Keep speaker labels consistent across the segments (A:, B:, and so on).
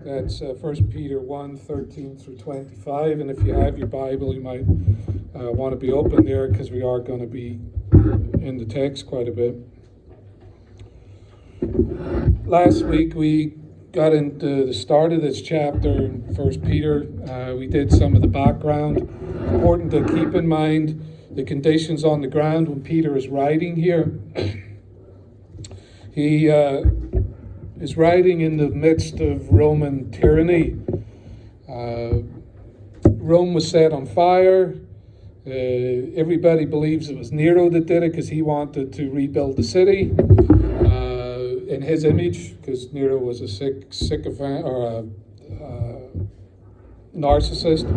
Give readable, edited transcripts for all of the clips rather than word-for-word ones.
A: That's 1 Peter 1, 13 through 25. And if you have your Bible, you might want to be open there because we are going to be in the text quite a bit. Last week we got into the start of this chapter in 1 Peter. We did some of the background. Important to keep in mind the conditions on the ground when Peter is writing here. He is writing in the midst of Roman tyranny. Rome was set on fire. Everybody believes it was Nero that did it because he wanted to rebuild the city in his image, because Nero was a sycophant or a narcissist.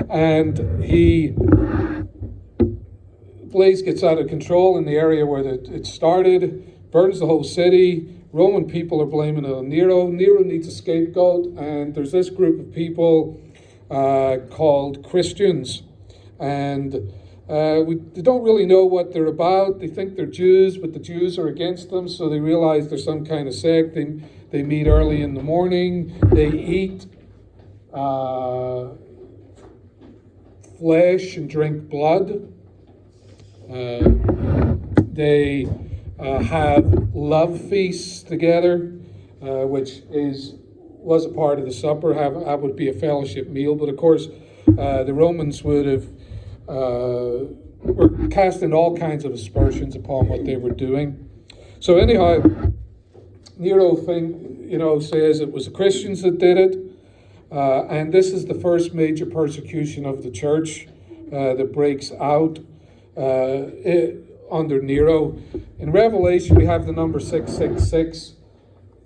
A: And the place gets out of control in the area where it started, burns the whole city. Roman people are blaming it on Nero. Nero needs a scapegoat, and there's this group of people called Christians. And they don't really know what they're about. They think they're Jews, but the Jews are against them, so they realize there's some kind of sect. They meet early in the morning. They eat flesh and drink blood. They have love feasts together, which was a part of the supper. That would be a fellowship meal. But of course, the Romans would have were casting all kinds of aspersions upon what they were doing. So anyhow, Nero says it was the Christians that did it, and this is the first major persecution of the church that breaks out under Nero. In Revelation, we have the number 666.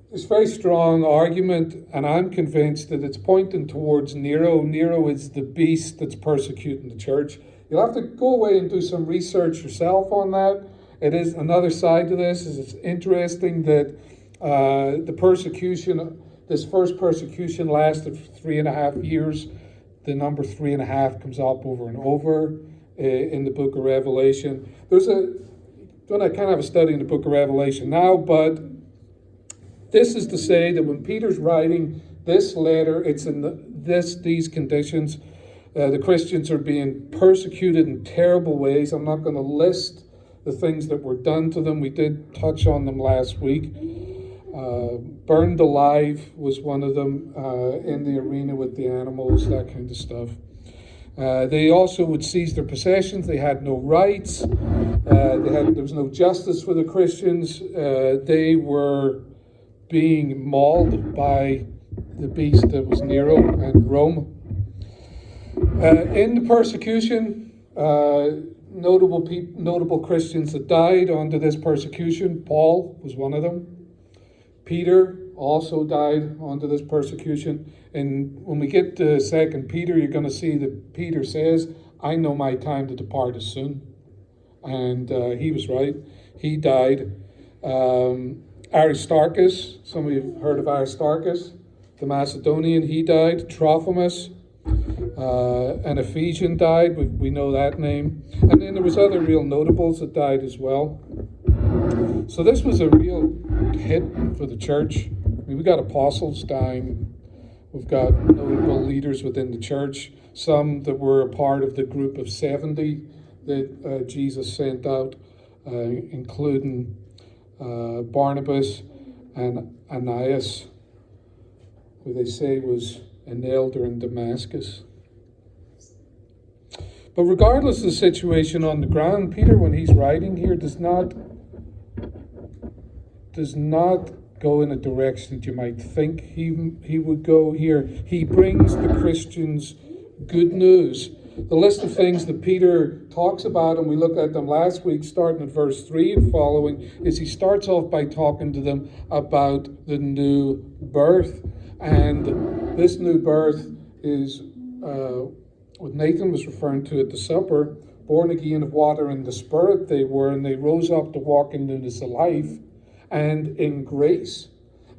A: There's a very strong argument, and I'm convinced that it's pointing towards Nero. Nero is the beast that's persecuting the church. You'll have to go away and do some research yourself on that. It is another side to this. It's interesting that the persecution, this first persecution lasted for 3.5 years. The number 3.5 comes up over and over in the book of Revelation. Doing a kind of a study in the book of Revelation now, but this is to say that when Peter's writing this letter, it's in these conditions. The Christians are being persecuted in terrible ways. I'm not going to list the things that were done to them. We did touch on them last week. Burned alive was one of them in the arena with the animals, that kind of stuff. They also would seize their possessions. They had no rights. There was no justice for the Christians. They were being mauled by the beast that was Nero and Rome. In the persecution, notable Christians that died under this persecution. Paul was one of them. Peter also died under this persecution. And when we get to 2 Peter, you're going to see that Peter says, I know my time to depart is soon. And he was right. He died. Aristarchus, some of you have heard of Aristarchus, the Macedonian, he died. Trophimus, an Ephesian died, we know that name. And then there was other real notables that died as well. So this was a real hit for the church. I mean, we got apostles dying. We've got notable leaders within the church, some that were a part of the group of 70 that Jesus sent out, including Barnabas and Ananias, who they say was an elder in Damascus. But regardless of the situation on the ground, Peter, when he's writing here, does not go in a direction that you might think he would go here. He brings the Christians good news. The list of things that Peter talks about, and we looked at them last week, starting at verse 3 and following, is he starts off by talking to them about the new birth. And this new birth is what Nathan was referring to at the supper. Born again of water and the Spirit they were, and they rose up to walk in newness of life and in grace.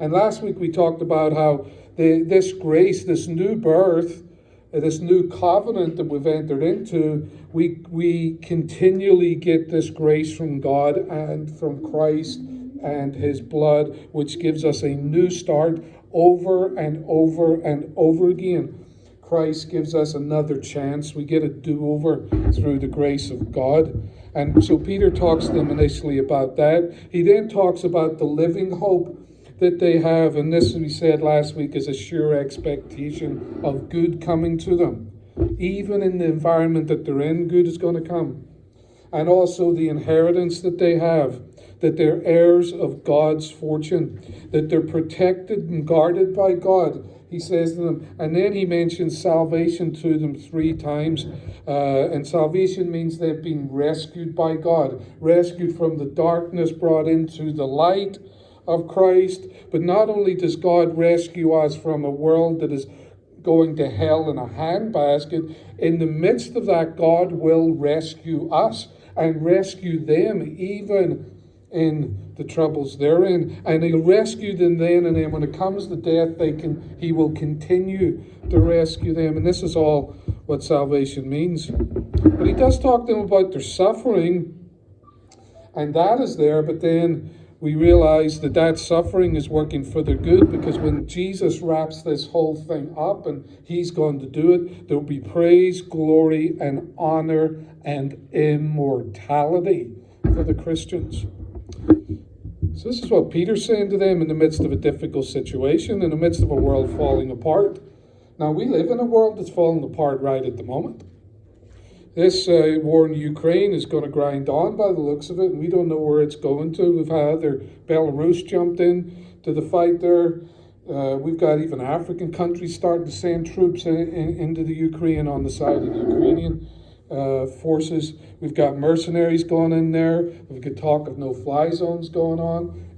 A: And last week we talked about how this grace, this new birth, this new covenant that we've entered into, we continually get this grace from God and from Christ and his blood, which gives us a new start over and over and over again. Christ gives us another chance. We get a do-over through the grace of God. And so Peter talks to them initially about that. He then talks about the living hope that they have. And this, we said last week, is a sure expectation of good coming to them. Even in the environment that they're in, good is going to come. And also the inheritance that they have, that they're heirs of God's fortune, that they're protected and guarded by God, he says to them. And then he mentions salvation to them 3 times. And salvation means they've been rescued by God, rescued from the darkness, brought into the light of Christ. But not only does God rescue us from a world that is going to hell in a handbasket, in the midst of that, God will rescue us and rescue them even in the troubles they're in. And he'll rescue them then, and then when it comes to death, he will continue to rescue them. And this is all what salvation means. But he does talk to them about their suffering, and that is there, but then we realize that suffering is working for their good, because when Jesus wraps this whole thing up and he's going to do it, there will be praise, glory, and honor and immortality for the Christians. So this is what Peter's saying to them in the midst of a difficult situation, in the midst of a world falling apart. Now, we live in a world that's falling apart right at the moment. This war in Ukraine is going to grind on by the looks of it, and we don't know where it's going to. We've had Belarus jumped in to the fight there. We've got even African countries starting to send troops into the Ukraine on the side of the Ukrainian forces. We've got mercenaries going in there. We've got talk of no-fly zones going on.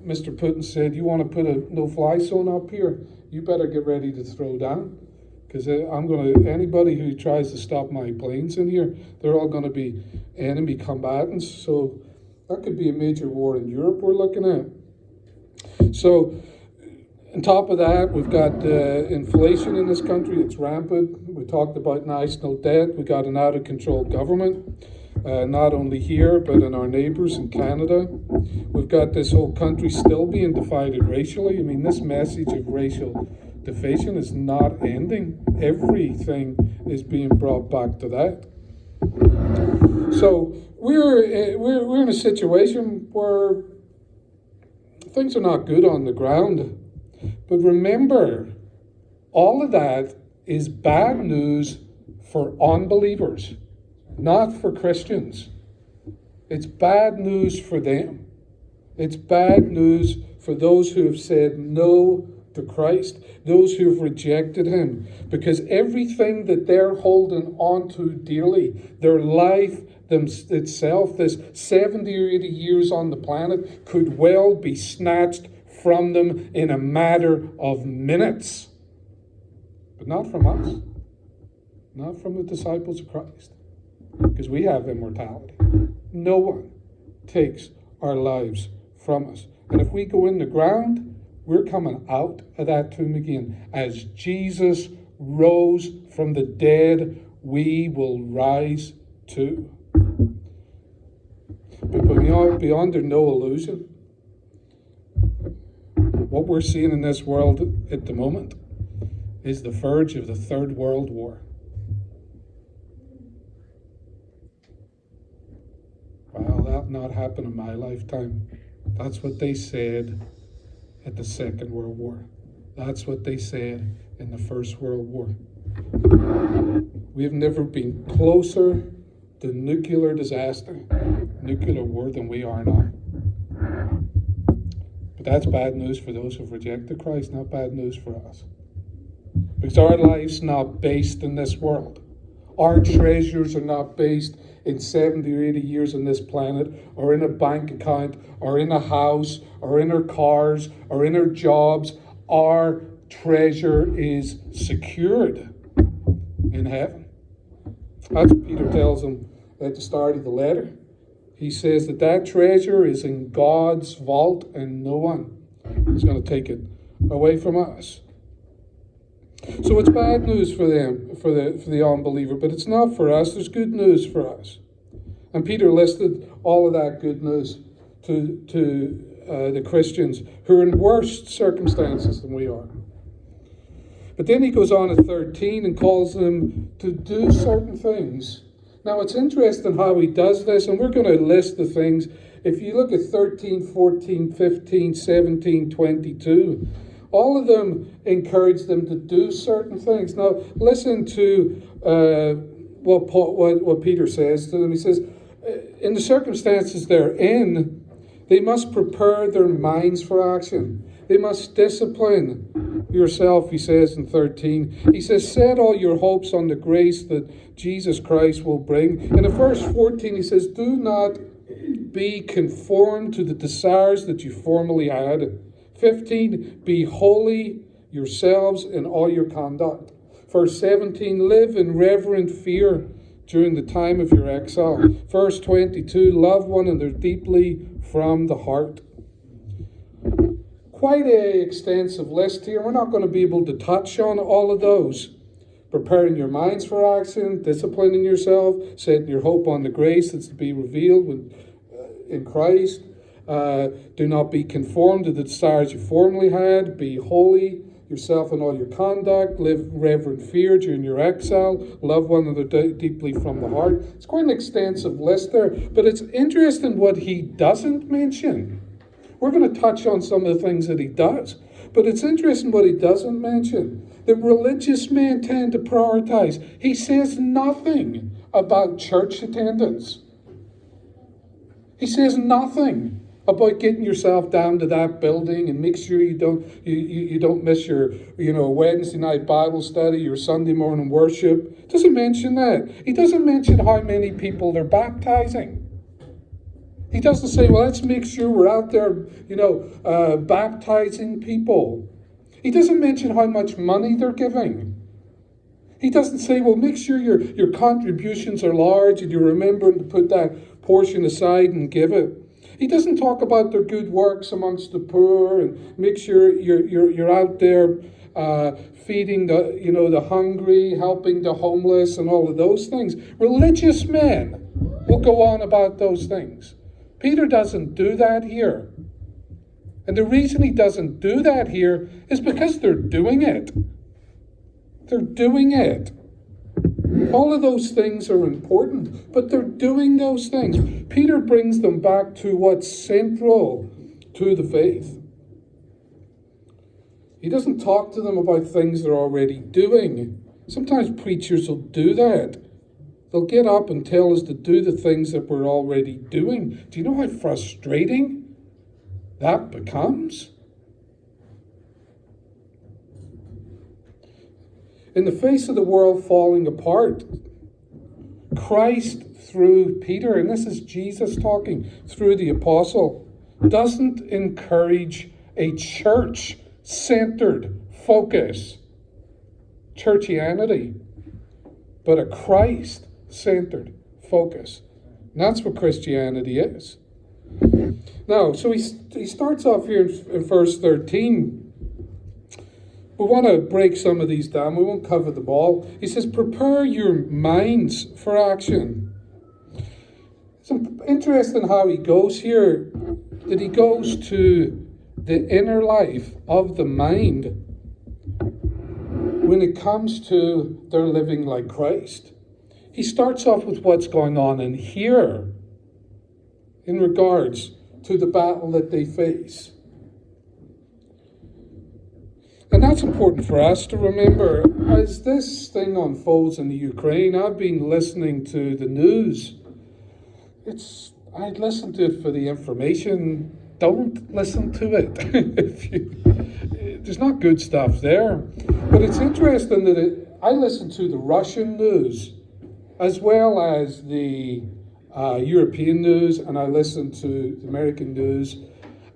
A: Mr. Putin said, you want to put a no-fly zone up here? You better get ready to throw down. Because anybody who tries to stop my planes in here, they're all going to be enemy combatants. So that could be a major war in Europe we're looking at. So on top of that, we've got inflation in this country. It's rampant. We talked about national debt. We got an out-of-control government, not only here, but in our neighbours in Canada. We've got this whole country still being divided racially. I mean, this message of racial division is not ending. Everything is being brought back to that. So we're in a situation where things are not good on the ground. But remember, all of that is bad news for unbelievers, not for Christians. It's bad news for them. It's bad news for those who have said no to Christ, those who have rejected him, because everything that they're holding on to dearly, their life itself, this 70 or 80 years on the planet, could well be snatched from them in a matter of minutes. But not from us, not from the disciples of Christ, because we have immortality. No one takes our lives from us. And if we go in the ground, we're coming out of that tomb again. As Jesus rose from the dead, we will rise too. But beyond there, no illusion. What we're seeing in this world at the moment is the verge of the Third World War. Well, that'll not happen in my lifetime. That's what they said at the Second World War. That's what they said in the First World War. We have never been closer to nuclear disaster, nuclear war, than we are now. But that's bad news for those who've rejected Christ, not bad news for us. Because our life's not based in this world. Our treasures are not based in 70 or 80 years on this planet, or in a bank account, or in a house, or in our cars, or in our jobs. Our treasure is secured in heaven. That's what Peter tells them at the start of the letter. He says that treasure is in God's vault, and no one is going to take it away from us. So it's bad news for them, for the unbeliever, but it's not for us. There's good news for us. And Peter listed all of that good news to the Christians who are in worse circumstances than we are. But then he goes on at 13 and calls them to do certain things. Now it's interesting how he does this, and we're going to list the things. If you look at 13, 14, 15, 17, 22, all of them encourage them to do certain things. Now listen to what Peter says to them. He says, in the circumstances they're in, they must prepare their minds for action. They must discipline yourself, he says in 13. He says, set all your hopes on the grace that Jesus Christ will bring. And in verse 14, he says, do not be conformed to the desires that you formerly had. 15, be holy yourselves in all your conduct. Verse 17, live in reverent fear during the time of your exile. Verse 22, love one another deeply from the heart. Quite an extensive list here. We're not going to be able to touch on all of those. Preparing your minds for action, disciplining yourself, setting your hope on the grace that's to be revealed in Christ. Do not be conformed to the desires you formerly had. Be holy yourself in all your conduct. Live in reverent fear during your exile. Love one another deeply from the heart. It's quite an extensive list there. But it's interesting what he doesn't mention. We're going to touch on some of the things that he does. But it's interesting what he doesn't mention. That religious men tend to prioritize. He says nothing about church attendance. He says nothing about getting yourself down to that building and make sure you don't miss your Wednesday night Bible study, your Sunday morning worship. Doesn't mention that. He doesn't mention how many people they're baptizing. He doesn't say, well, let's make sure we're out there, baptizing people. He doesn't mention how much money they're giving. He doesn't say, well, make sure your contributions are large and you remember to put that portion aside and give it. He doesn't talk about their good works amongst the poor and make sure you're out there feeding the hungry, helping the homeless, and all of those things. Religious men will go on about those things. Peter doesn't do that here. And the reason he doesn't do that here is because they're doing it. They're doing it. All of those things are important, but they're doing those things. Peter brings them back to what's central to the faith. He doesn't talk to them about things they're already doing. Sometimes preachers will do that. They'll get up and tell us to do the things that we're already doing. Do you know how frustrating that becomes? In the face of the world falling apart, Christ through Peter, and this is Jesus talking through the apostle, doesn't encourage a church-centered focus, churchianity, but a Christ-centered focus. And that's what Christianity is. Now, so he starts off here in verse 13. We want to break some of these down. We won't cover them all. He says, prepare your minds for action. It's interesting how he goes here, that he goes to the inner life of the mind when it comes to their living like Christ. He starts off with what's going on in here in regards to the battle that they face. And that's important for us to remember. As this thing unfolds in the Ukraine, I've been listening to the news. I listen to it for the information. Don't listen to it. There's not good stuff there. But it's interesting that I listen to the Russian news as well as the European news, and I listen to the American news.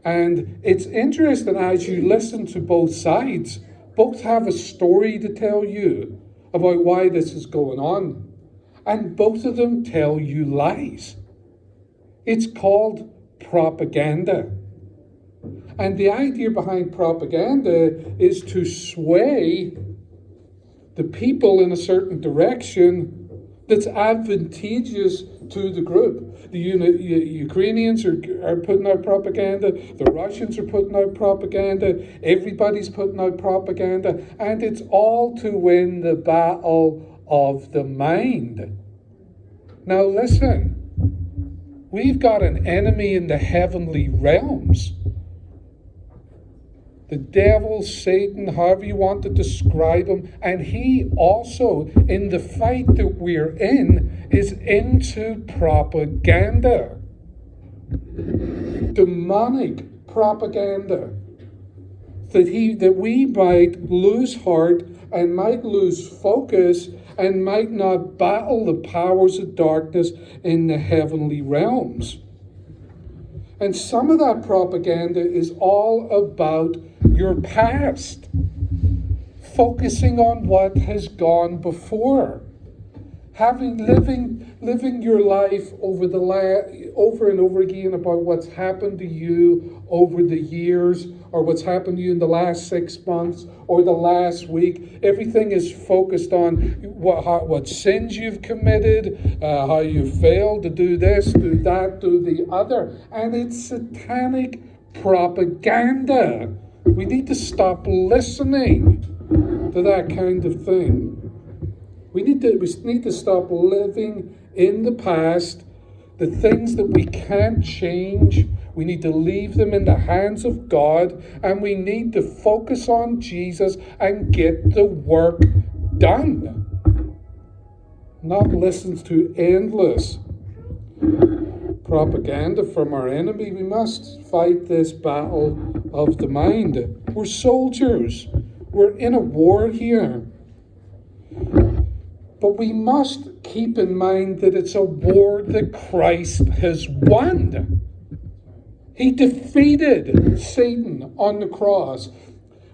A: And it's interesting as you listen to both sides, both have a story to tell you about why this is going on. And both of them tell you lies. It's called propaganda. And the idea behind propaganda is to sway the people in a certain direction that's advantageous to the group. The Ukrainians are putting out propaganda. The Russians are putting out propaganda. Everybody's putting out propaganda. And it's all to win the battle of the mind. Now listen, we've got an enemy in the heavenly realms. The devil, Satan, however you want to describe him, and he also, in the fight that we're in, is into propaganda. Demonic propaganda. That we might lose heart and might lose focus and might not battle the powers of darkness in the heavenly realms. And some of that propaganda is all about your past, focusing on what has gone before, living your life over and over again about what's happened to you over the years, or what's happened to you in the last 6 months or the last week. Everything is focused on what sins you've committed, how you failed to do this, do that, do the other. And it's satanic propaganda. We need to stop listening to that kind of thing. We need to stop living in the past, the things that we can't change. We need to leave them in the hands of God, and we need to focus on Jesus and get the work done. Not listen to endless propaganda from our enemy. We must fight this battle of the mind. We're soldiers. We're in a war here. But we must keep in mind that it's a war that Christ has won. He defeated Satan on the cross.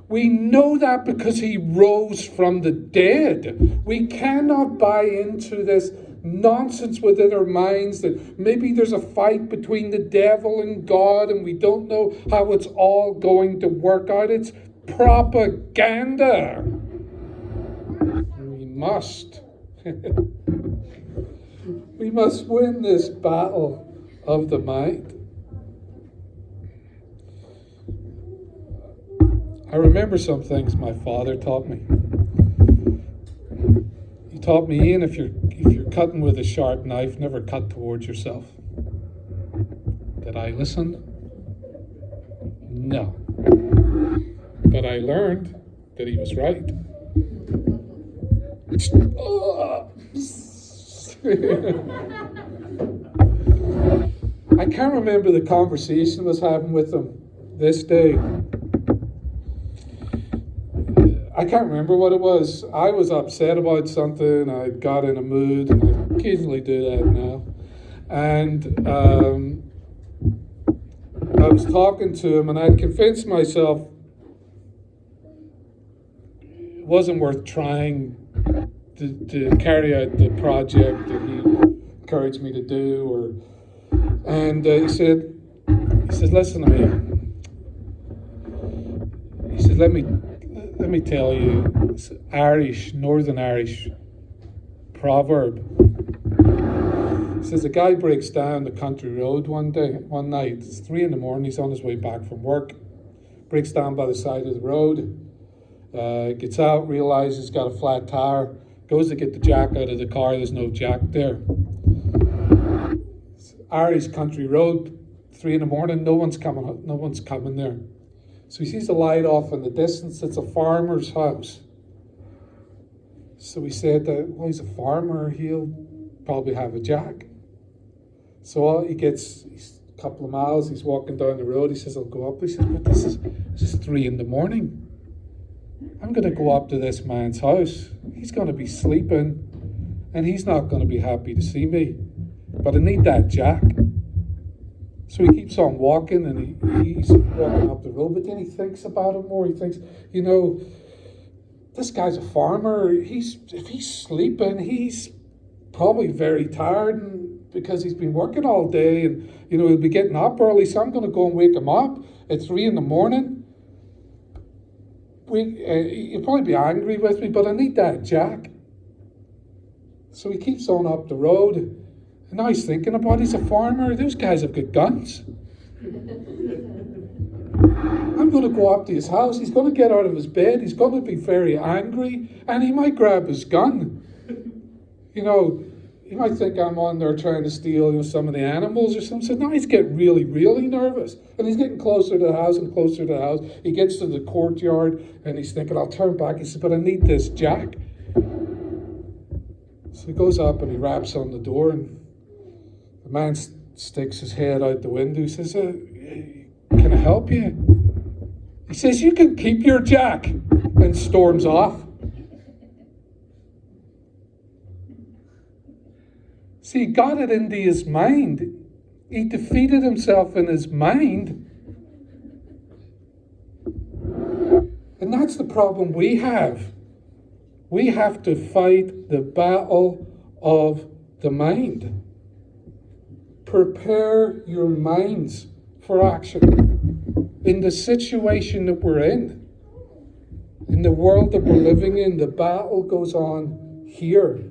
A: We know that because he rose from the dead. We cannot buy into this nonsense within our minds that maybe there's a fight between the devil and God and we don't know how it's all going to work out. It's propaganda. We must. We must win this battle of the mind. I remember some things my father taught me. He taught me, Ian, if you're cutting with a sharp knife, never cut towards yourself. Did I listen? No. But I learned that he was right. I can't remember the conversation I was having with him this day. I can't remember what it was. I was upset about something. I got in a mood, and I occasionally do that now. And I was talking to him, and I'd convinced myself it wasn't worth trying to carry out the project that he encouraged me to do. And he says, listen to me. He said, let me tell you, it's Northern Irish proverb. It says a guy breaks down the country road one night. It's 3 a.m. He's on his way back from work. Breaks down by the side of the road. Gets out, realizes he's got a flat tire. Goes to get the jack out of the car. There's no jack there. It's Irish country road, 3 a.m. No one's coming there. So he sees the light off in the distance. It's a farmer's house. So he said, well, he's a farmer. He'll probably have a jack. So he's a couple of miles. He's walking down the road. He says, I'll go up. He says, but this is 3 a.m. I'm going to go up to this man's house. He's going to be sleeping, and he's not going to be happy to see me. But I need that jack. So he keeps on walking, and he's walking up the road, but then he thinks about it more. He thinks, this guy's a farmer. If he's sleeping, he's probably very tired because he's been working all day, and he'll be getting up early, so I'm going to go and wake him up at 3 a.m. He'll probably be angry with me, but I need that jack. So he keeps on up the road. And now he's thinking about, he's a farmer. Those guys have got guns. I'm going to go up to his house. He's going to get out of his bed. He's going to be very angry. And he might grab his gun. You know, he might think I'm on there trying to steal some of the animals or something. So now he's getting really, really nervous. And he's getting closer to the house and closer to the house. He gets to the courtyard and he's thinking, I'll turn back. He says, but I need this jack. So he goes up and he raps on the door, and the man sticks his head out the window. He says, can I help you? He says, you can keep your jack, and storms off. See, he got it into his mind. He defeated himself in his mind. And that's the problem we have. We have to fight the battle of the mind. Prepare your minds for action. In the situation that we're in the world that we're living in, the battle goes on here.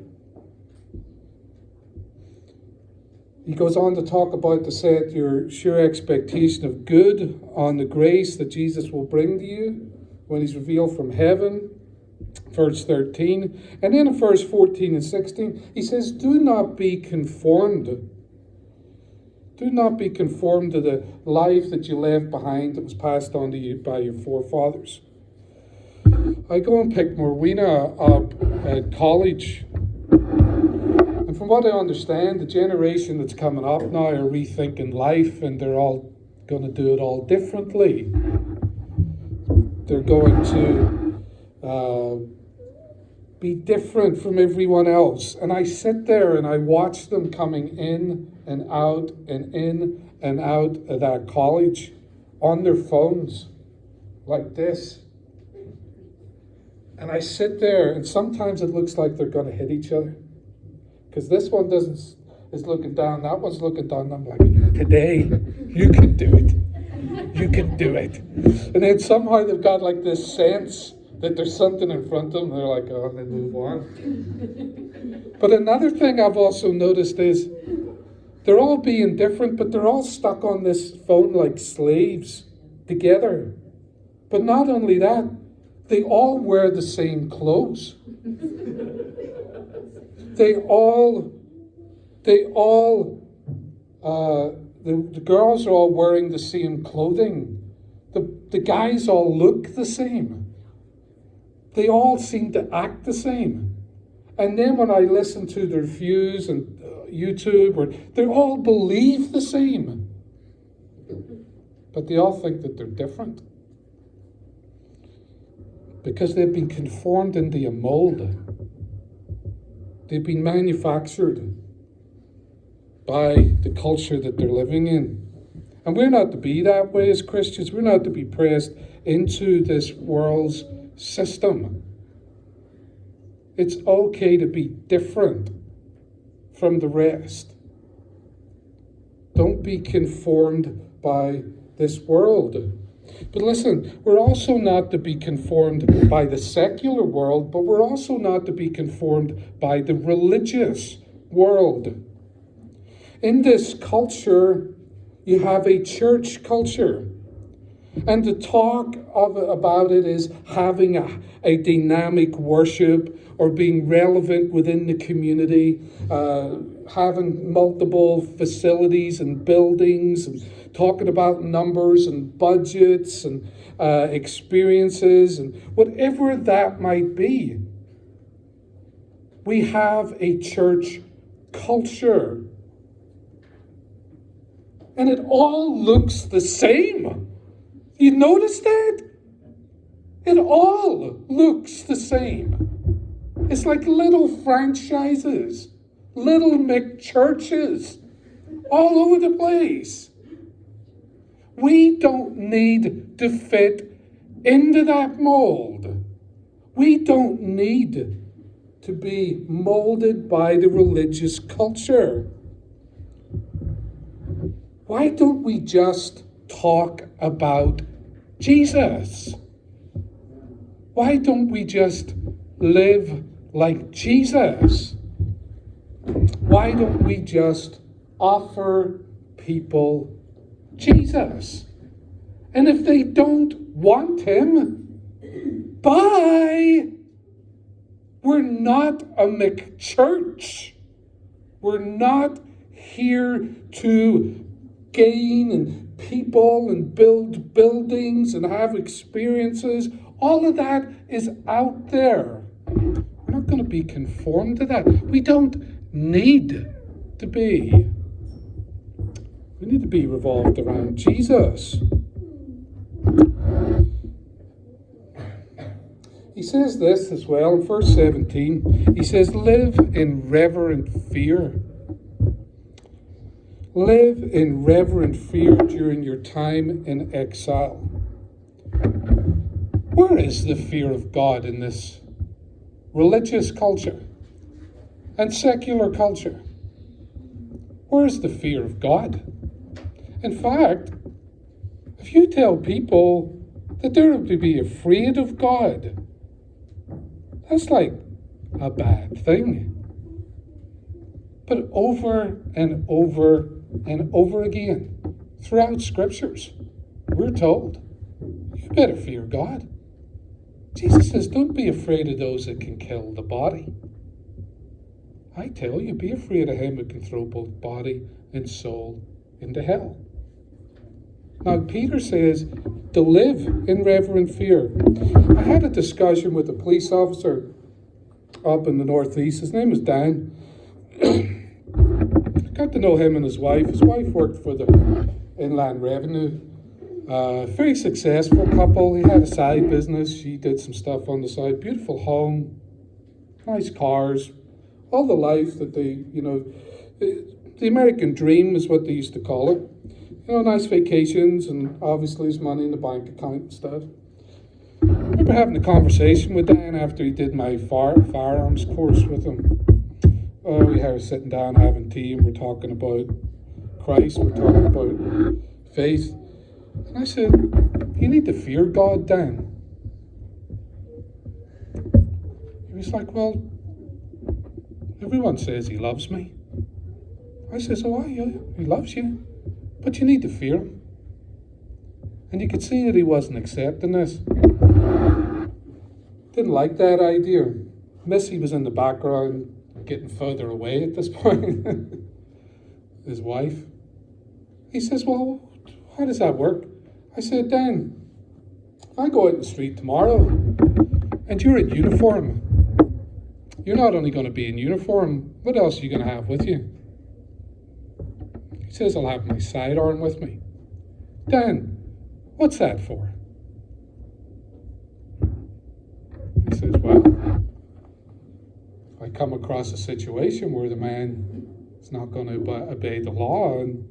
A: He goes on to talk about to set your sure expectation of good on the grace that Jesus will bring to you when he's revealed from heaven. Verse 13. And then in verse 14 and 16, he says, do not be conformed. Do not be conformed to the life that you left behind that was passed on to you by your forefathers. I go and pick Morwena up at college. And from what I understand, the generation that's coming up now are rethinking life, and they're all going to do it all differently. They're going to be different from everyone else. And I sit there and I watch them coming in and out and in and out of that college on their phones like this. And I sit there, and sometimes it looks like they're going to hit each other. Because this one is looking down, that one's looking down. And I'm like, today, you can do it. You can do it. And then somehow they've got like this sense that there's something in front of them. They're like, oh, and they move on. But another thing I've also noticed is they're all being different, but they're all stuck on this phone like slaves together. But not only that, they all wear the same clothes. The girls are all wearing the same clothing. The guys all look the same. They all seem to act the same. And then when I listen to their views and YouTube, they all believe the same. But they all think that they're different. Because they've been conformed into a mold. They've been manufactured by the culture that they're living in. And we're not to be that way as Christians. We're not to be pressed into this world's system. It's okay to be different from the rest. Don't be conformed by this world. But listen, we're also not to be conformed by the secular world, but we're also not to be conformed by the religious world. In this culture, you have a church culture. And the talk about it is having a dynamic worship or being relevant within the community, having multiple facilities and buildings, and talking about numbers and budgets and experiences and whatever that might be. We have a church culture. And it all looks the same. You notice that? It all looks the same. It's like little franchises, little McChurches, all over the place. We don't need to fit into that mold. We don't need to be molded by the religious culture. Why don't we just talk about Jesus? Why don't we just live like Jesus? why don't we just offer people Jesus? And if they don't want him, bye. We're not a McChurch. We're not here to gain and people and build buildings and have experiences. All of that is out there. We're not going to be conformed to that. We don't need to be. We need to be revolved around Jesus. He says this as well in verse 17. He says, live in reverent fear. Live in reverent fear during your time in exile. Where is the fear of God in this religious culture and secular culture? Where is the fear of God? In fact, if you tell people that they're to be afraid of God, that's like a bad thing. But over and over and over again, throughout scriptures, we're told, you better fear God. Jesus says, don't be afraid of those that can kill the body. I tell you, be afraid of him who can throw both body and soul into hell. Now, Peter says to live in reverent fear. I had a discussion with a police officer up in the northeast. His name is Dan. Got to know him and his wife. His wife worked for the Inland Revenue. Very successful couple. He had a side business. She did some stuff on the side. Beautiful home. Nice cars. All the life that the American dream is what they used to call it. Nice vacations, and obviously there's money in the bank account and stuff. I remember having a conversation with Dan after he did my firearms course with him. We were sitting down having tea, and we're talking about Christ, we're talking about faith. And I said, you need to fear God, Dan. He was like, well, everyone says he loves me. I says, oh, yeah, he loves you. But you need to fear him. And you could see that he wasn't accepting this. Didn't like that idea. Missy was in the background, getting further away at this point. His wife. He says, well, how does that work? I said, Dan, if I go out in the street tomorrow and you're in uniform, you're not only going to be in uniform, what else are you going to have with you? He says, I'll have my sidearm with me. Dan, what's that for? He says, well, if I come across a situation where the man is not going to obey the law and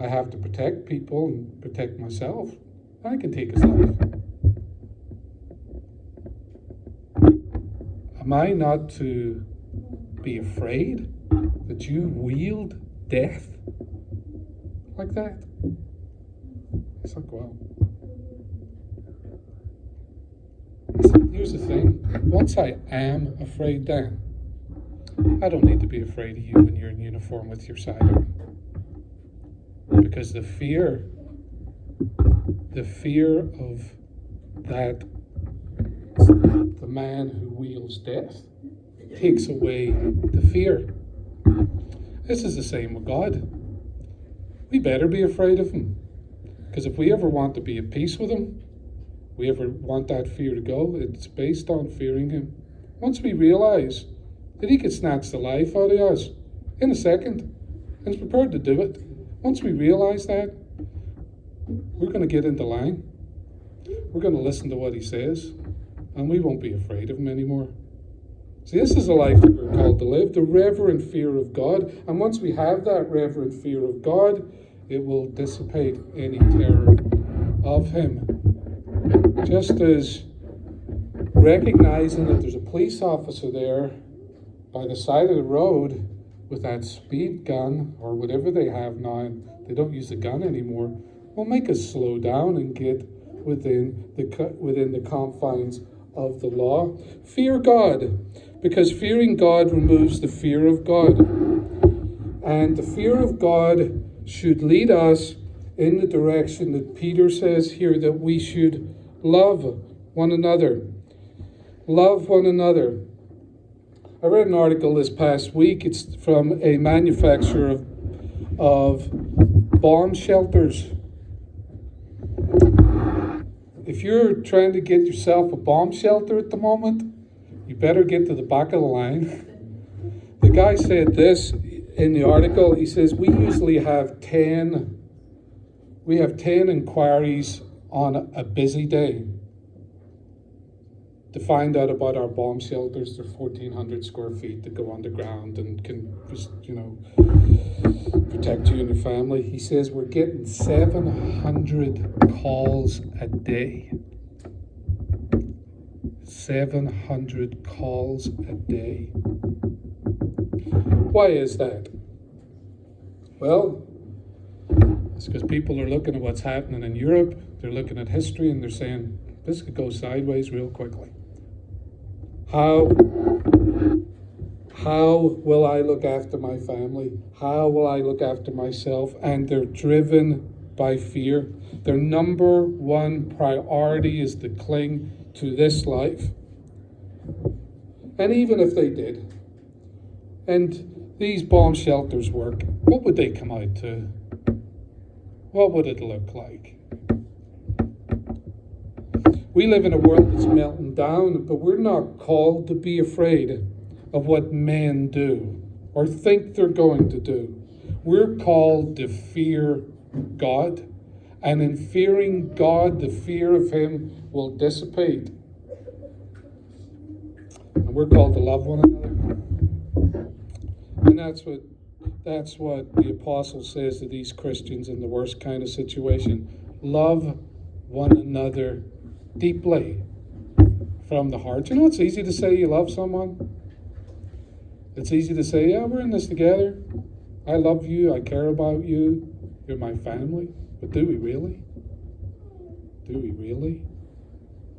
A: I have to protect people and protect myself, I can take his life. Am I not to be afraid that you wield death like that? It's like, well, here's the thing. Once I am afraid, Dan, I don't need to be afraid of you when you're in uniform with your sidearm. Because the fear of that, the man who wields death, takes away the fear. This is the same with God. We better be afraid of him. Because if we ever want to be at peace with him, we ever want that fear to go, it's based on fearing him. Once we realize that he could snatch the life out of us in a second, and is prepared to do it, once we realize that, we're going to get into line. We're going to listen to what he says, and we won't be afraid of him anymore. See, this is a life that we're called to live, the reverent fear of God. And once we have that reverent fear of God, it will dissipate any terror of him. Just as recognizing that there's a police officer there by the side of the road with that speed gun or whatever they have now, and they don't use the gun anymore, will make us slow down and get within the confines of the law. Fear God, because fearing God removes the fear of God. And the fear of God should lead us in the direction that Peter says here, that we should love one another. Love one another. I read an article this past week. It's from a manufacturer of bomb shelters. If you're trying to get yourself a bomb shelter at the moment, you better get to the back of the line. The guy said this in the article. He says, we usually have 10 inquiries on a busy day to find out about our bomb shelters. They're 1,400 square feet that go underground and can just, protect you and your family. He says we're getting 700 calls a day. 700 calls a day. Why is that? Well, it's because people are looking at what's happening in Europe. They're looking at history and they're saying, this could go sideways real quickly. How will I look after my family? How will I look after myself? And they're driven by fear. Their number one priority is to cling to this life. And even if they did, and these bomb shelters work, what would they come out to? What would it look like? We live in a world that's melting down, but we're not called to be afraid of what men do or think they're going to do. We're called to fear God, and in fearing God, the fear of Him will dissipate. And we're called to love one another. And that's what the apostle says to these Christians in the worst kind of situation. Love one another deeply from the heart. You know, it's easy to say you love someone. It's easy to say, yeah, we're in this together. I love you. I care about you. You're my family. But do we really? Do we really?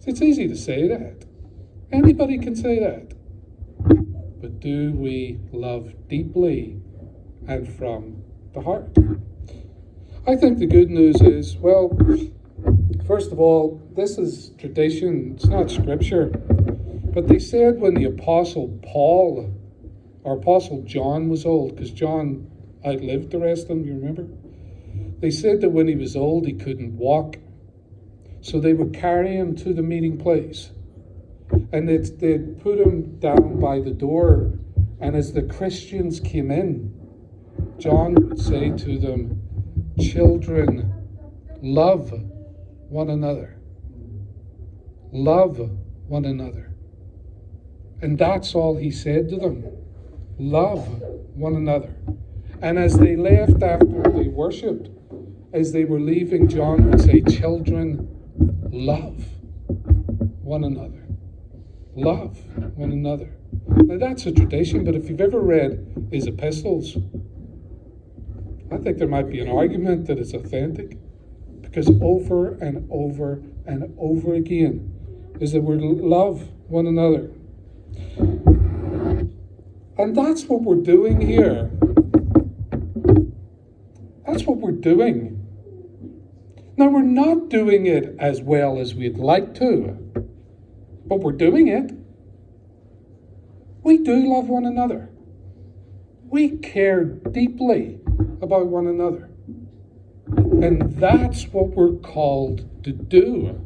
A: It's easy to say that. Anybody can say that. But do we love deeply and from the heart? I think the good news is, well, first of all, this is tradition. It's not scripture. But they said when the Apostle Paul, or Apostle John was old, because John outlived the rest of them, you remember? They said that when he was old, he couldn't walk. So they would carry him to the meeting place. And they'd put him down by the door. And as the Christians came in, John would say to them, children, love one another. Love one another. And that's all he said to them. Love one another. And as they left after they worshipped, as they were leaving, John would say, children, love one another. Love one another. Now that's a tradition, but if you've ever read his epistles, I think there might be an argument that it's authentic, because over and over and over again is that we're to love one another. And that's what we're doing here. That's what we're doing. Now, we're not doing it as well as we'd like to, but we're doing it. We do love one another. We care deeply about one another. And that's what we're called to do.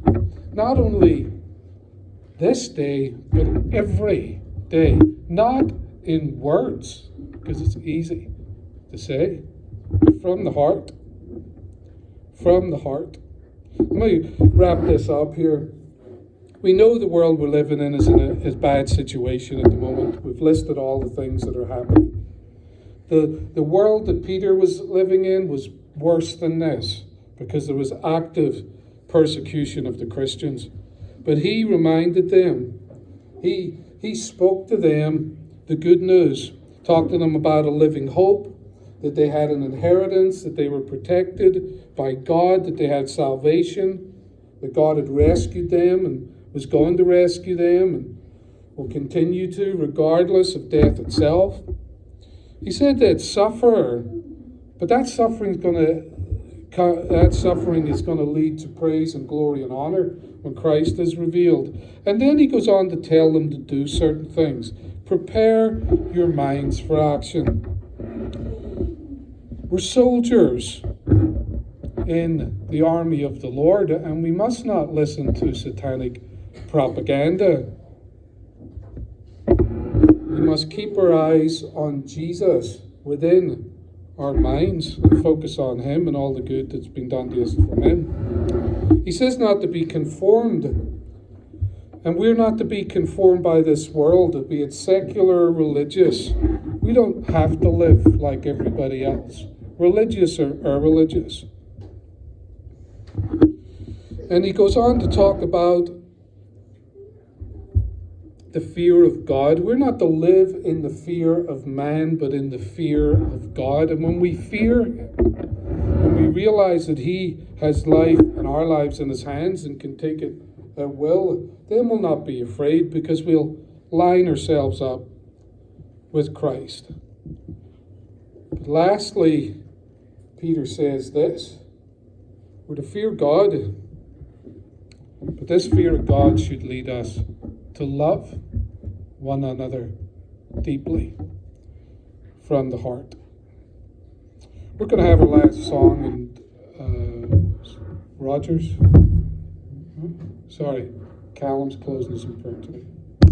A: Not only this day, but every day. Not in words, because it's easy to say, but from the heart. From the heart. Let me wrap this up here. We know the world we're living in is in a bad situation at the moment. We've listed all the things that are happening. The world that Peter was living in was worse than this, because there was active persecution of the Christians. But he reminded them, he spoke to them the good news, talked to them about a living hope, that they had an inheritance, that they were protected by God, that they had salvation, that God had rescued them and was going to rescue them and will continue to, regardless of death itself. He said they'd suffer, but that suffering is going to lead to praise and glory and honor when Christ is revealed. And then he goes on to tell them to do certain things. Prepare your minds for action. We're soldiers in the army of the Lord, and we must not listen to satanic propaganda. We must keep our eyes on Jesus within our minds and focus on him and all the good that's been done to us from him. He says not to be conformed, and we're not to be conformed by this world, be it secular or religious. We don't have to live like everybody else. Religious are religious. And he goes on to talk about the fear of God. We're not to live in the fear of man, but in the fear of God. And when we fear, when we realize that he has life and our lives in his hands and can take it at will, then we'll not be afraid, because we'll line ourselves up with Christ. But lastly, Peter says this: we're to fear God, but this fear of God should lead us to love one another deeply from the heart. We're going to have our last song, and Rogers, sorry, Callum's closing us in prayer today.